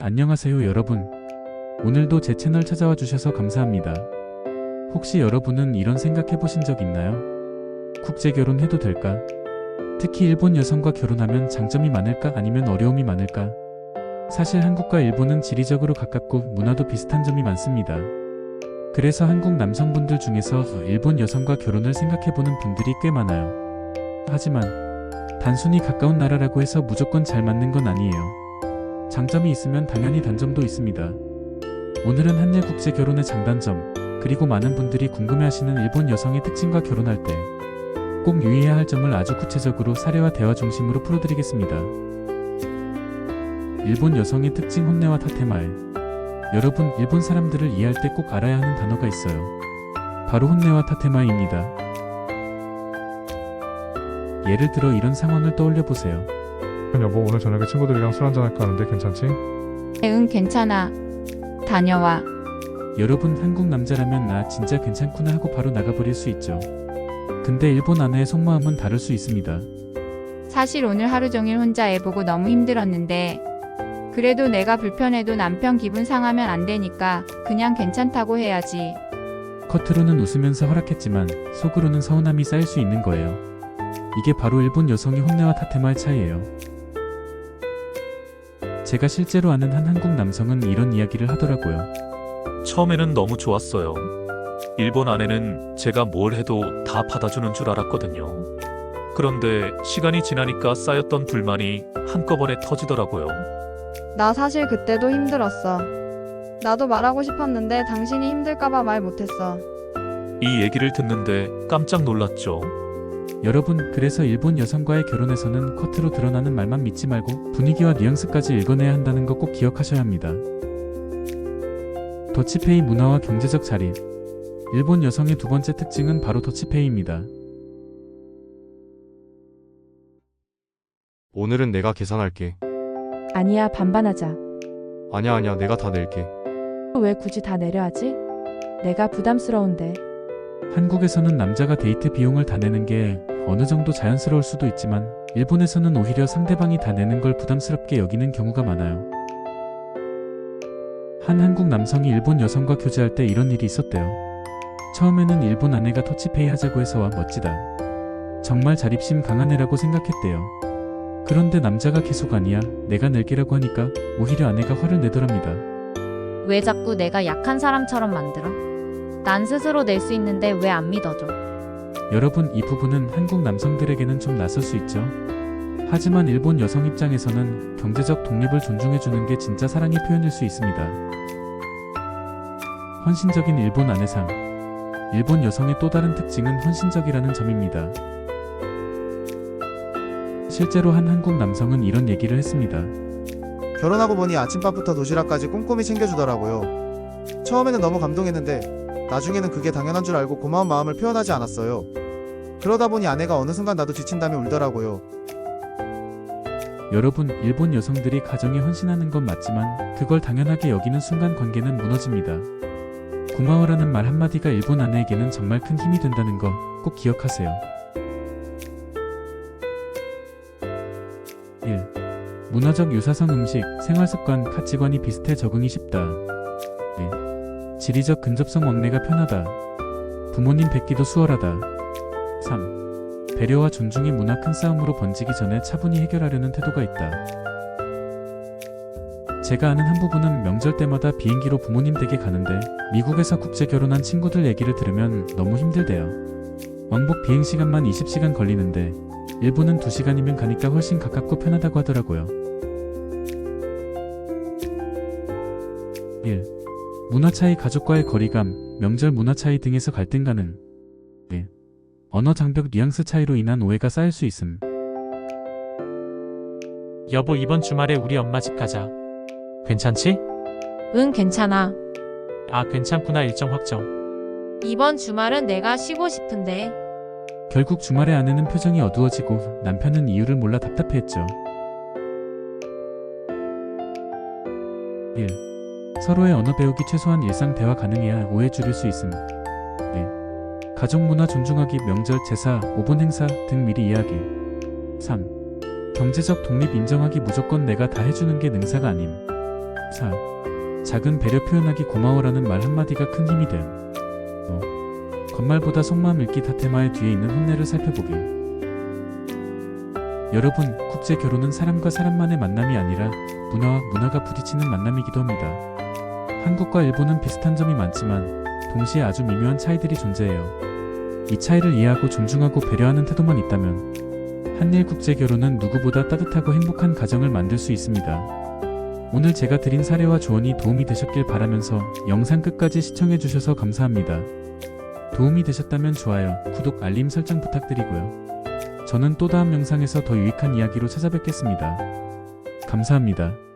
안녕하세요 여러분. 오늘도 제 채널 찾아와 주셔서 감사합니다. 혹시 여러분은 이런 생각해 보신 적 있나요? 국제 결혼해도 될까? 특히 일본 여성과 결혼하면 장점이 많을까 아니면 어려움이 많을까? 사실 한국과 일본은 지리적으로 가깝고 문화도 비슷한 점이 많습니다. 그래서 한국 남성분들 중에서 일본 여성과 결혼을 생각해보는 분들이 꽤 많아요. 하지만 단순히 가까운 나라라고 해서 무조건 잘 맞는 건 아니에요. 장점이 있으면 당연히 단점도 있습니다. 오늘은 한일 국제 결혼의 장단점, 그리고 많은 분들이 궁금해하시는 일본 여성의 특징과 결혼할 때 꼭 유의해야 할 점을 아주 구체적으로 사례와 대화 중심으로 풀어드리겠습니다. 일본 여성의 특징 혼내와 타테마에. 여러분, 일본 사람들을 이해할 때 꼭 알아야 하는 단어가 있어요. 바로 혼내와 타테마에입니다. 예를 들어 이런 상황을 떠올려 보세요. 여보, 오늘 저녁에 친구들이랑 술 한잔 할까 하는데 괜찮지? 응, 괜찮아. 다녀와. 여러분, 한국 남자라면 나 진짜 괜찮구나 하고 바로 나가버릴 수 있죠. 근데 일본 아내의 속마음은 다를 수 있습니다. 사실 오늘 하루 종일 혼자 애 보고 너무 힘들었는데 그래도 내가 불편해도 남편 기분 상하면 안 되니까 그냥 괜찮다고 해야지. 겉으로는 웃으면서 허락했지만 속으로는 서운함이 쌓일 수 있는 거예요. 이게 바로 일본 여성의 혼내와 타테마의 차이예요. 제가 실제로 아는 한 한국 남성은 이런 이야기를 하더라고요. 처음에는 너무 좋았어요. 일본 아내는 제가 뭘 해도 다 받아주는 줄 알았거든요. 그런데 시간이 지나니까 쌓였던 불만이 한꺼번에 터지더라고요. 나 사실 그때도 힘들었어. 나도 말하고 싶었는데 당신이 힘들까봐 말 못했어. 이 얘기를 듣는데 깜짝 놀랐죠. 여러분, 그래서 일본 여성과의 결혼에서는 겉으로 드러나는 말만 믿지 말고 분위기와 뉘앙스까지 읽어내야 한다는 거 꼭 기억하셔야 합니다. 더치페이 문화와 경제적 자립. 일본 여성의 두 번째 특징은 바로 더치페이입니다. 오늘은 내가 계산할게. 아니야, 반반하자. 아니야, 내가 다 낼게. 왜 굳이 다 내려 하지? 내가 부담스러운데. 한국에서는 남자가 데이트 비용을 다 내는 게 어느 정도 자연스러울 수도 있지만 일본에서는 오히려 상대방이 다 내는 걸 부담스럽게 여기는 경우가 많아요. 한 한국 남성이 일본 여성과 교제할 때 이런 일이 있었대요. 처음에는 일본 아내가 터치페이 하자고 해서 와 멋지다. 정말 자립심 강한 애라고 생각했대요. 그런데 남자가 계속 아니야, 내가 낼게라고 하니까 오히려 아내가 화를 내더랍니다. 왜 자꾸 내가 약한 사람처럼 만들어? 난 스스로 낼 수 있는데 왜 안 믿어줘? 여러분, 이 부분은 한국 남성들에게는 좀 낯설 수 있죠. 하지만 일본 여성 입장에서는 경제적 독립을 존중해주는 게 진짜 사랑의 표현일 수 있습니다. 헌신적인 일본 아내상. 일본 여성의 또 다른 특징은 헌신적이라는 점입니다. 실제로 한 한국 남성은 이런 얘기를 했습니다. 결혼하고 보니 아침밥부터 도시락까지 꼼꼼히 챙겨주더라고요. 처음에는 너무 감동했는데 나중에는 그게 당연한 줄 알고 고마운 마음을 표현하지 않았어요. 그러다 보니 아내가 어느 순간 나도 지친다며 울더라고요. 여러분, 일본 여성들이 가정에 헌신하는 건 맞지만 그걸 당연하게 여기는 순간 관계는 무너집니다. 고마워라는 말 한마디가 일본 아내에게는 정말 큰 힘이 된다는 거 꼭 기억하세요. 1. 문화적 유사성 음식, 생활습관, 가치관이 비슷해 적응이 쉽다. 2. 지리적 근접성 왕래가 편하다. 부모님 뵙기도 수월하다. 3. 배려와 존중의 문화 큰 싸움으로 번지기 전에 차분히 해결하려는 태도가 있다. 제가 아는 한 부부는 명절 때마다 비행기로 부모님 댁에 가는데 미국에서 국제 결혼한 친구들 얘기를 들으면 너무 힘들대요. 왕복 비행시간만 20시간 걸리는데 일본은 2시간이면 가니까 훨씬 가깝고 편하다고 하더라고요. 1. 문화 차이, 가족과의 거리감, 명절 문화 차이 등에서 갈등 가능. 2. 언어 장벽, 뉘앙스 차이로 인한 오해가 쌓일 수 있음. 여보, 이번 주말에 우리 엄마 집 가자. 괜찮지? 응, 괜찮아. 아, 괜찮구나. 일정 확정. 이번 주말은 내가 쉬고 싶은데. 결국 주말에 아내는 표정이 어두워지고 남편은 이유를 몰라 답답해했죠. 1. 서로의 언어 배우기, 최소한 일상 대화 가능해야 오해 줄일 수 있음. 2. 가족 문화 존중하기, 명절, 제사, 오본 행사 등 미리 이야기. 3. 경제적 독립 인정하기, 무조건 내가 다 해주는 게 능사가 아님. 4. 작은 배려 표현하기 고마워라는 말 한마디가 큰 힘이 됨. 겉말보다 속마음 읽기 다테마의 뒤에 있는 혼내를 살펴보기. 여러분, 국제 결혼은 사람과 사람만의 만남이 아니라 문화와 문화가 부딪히는 만남이기도 합니다. 한국과 일본은 비슷한 점이 많지만 동시에 아주 미묘한 차이들이 존재해요. 이 차이를 이해하고 존중하고 배려하는 태도만 있다면 한일 국제 결혼은 누구보다 따뜻하고 행복한 가정을 만들 수 있습니다. 오늘 제가 드린 사례와 조언이 도움이 되셨길 바라면서 영상 끝까지 시청해주셔서 감사합니다. 도움이 되셨다면 좋아요, 구독, 알림 설정 부탁드리고요. 저는 또 다음 영상에서 더 유익한 이야기로 찾아뵙겠습니다. 감사합니다.